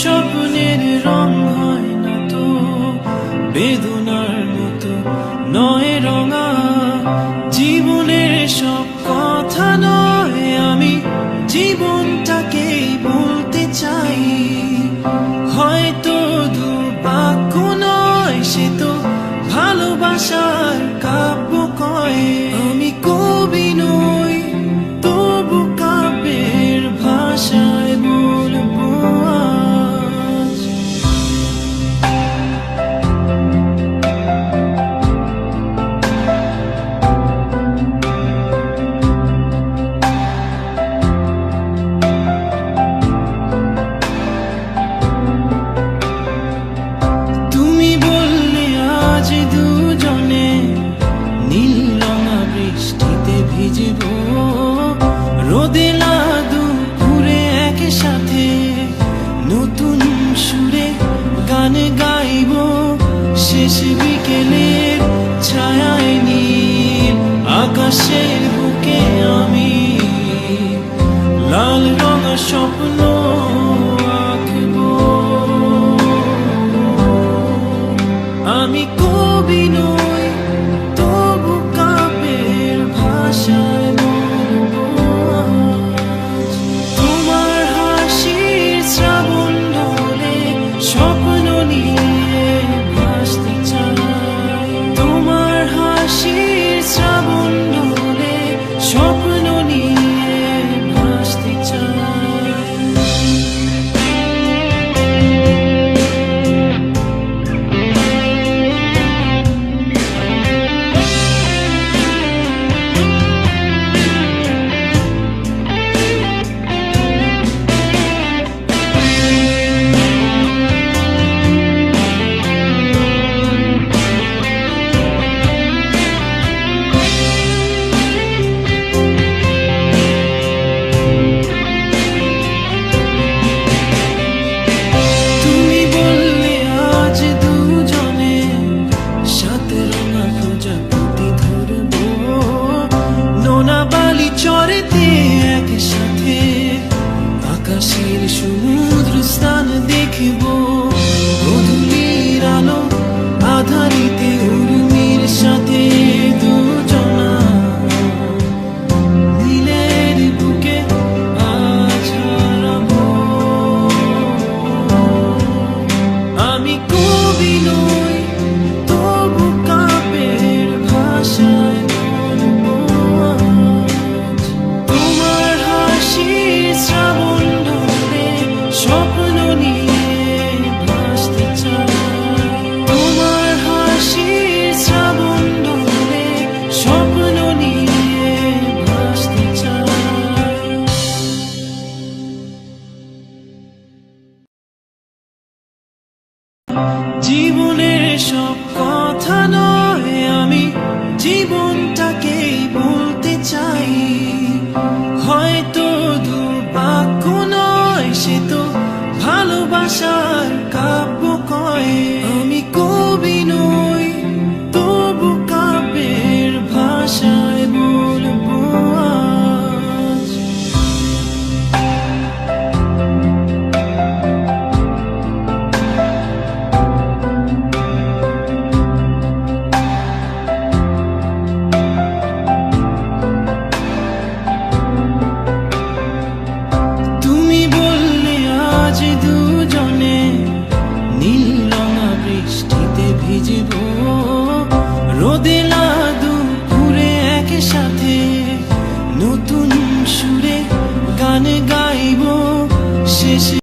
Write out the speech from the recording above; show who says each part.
Speaker 1: স্বপ্নের রং হয় না তো বেদনার মতো নয় রঙা। জীবনের সব কথা নয়, আমি জীবনটাকেই বলতে চাই। হয়তো দু বাক্য নয়, সে তো ভালোবাসার কাব্য কয়। আমি কবি নই, তবু কাব্যের ভাষায় বলবো আজ। তুমি বললে আজ দুজনে নীল রঙা বৃষ্টিতে ভিজব, রোদে দুপুরে একসাথে নতুন সুরে গান গাইব। শেষ বিকেলের ছায়ায় নীল আকাশের বুকে আমি লাল রঙা স্বপ্ন আঁকবো। আমি কবি নই, তবু কাব্যের ভাষায় বলবো আজ। তোমার হাসির শ্রাবণ ঢলে স্বপ্ন নিয়ে ভাসতে চাই। তোমার হাসির শ্রাবণ ঢলে স্বপ্ন নিয়ে ভাসতে চাই। তুমি বললে আজ দুজনে সাত রঙা প্রজাপতি ধরবো, নোনা বালি চরেতে একসাথে আকাশের সমুদ্র স্থান দেখবো। গধূলির আলো আধারিতে উর্মির সাথে দুজনা নীলের বুকে আজ হারাবো। আমি কবি নই, তবু কাব্যের ভাষায় বলবো আজ। তোমার হাসির শ্রাবণ ঢলে স্বপ্ন নিয়ে ভাসতে চাই। তোমার হাসির শ্রাবণ ঢলে স্বপ্ন নিয়ে ভাসতে চাই। জীবনের সব কথা নয়, আমি জীবনটাকেই বলতে চাই। হয়তো দু বাক্য নয়, সে তো ভালোবাসার কাব্য কয়।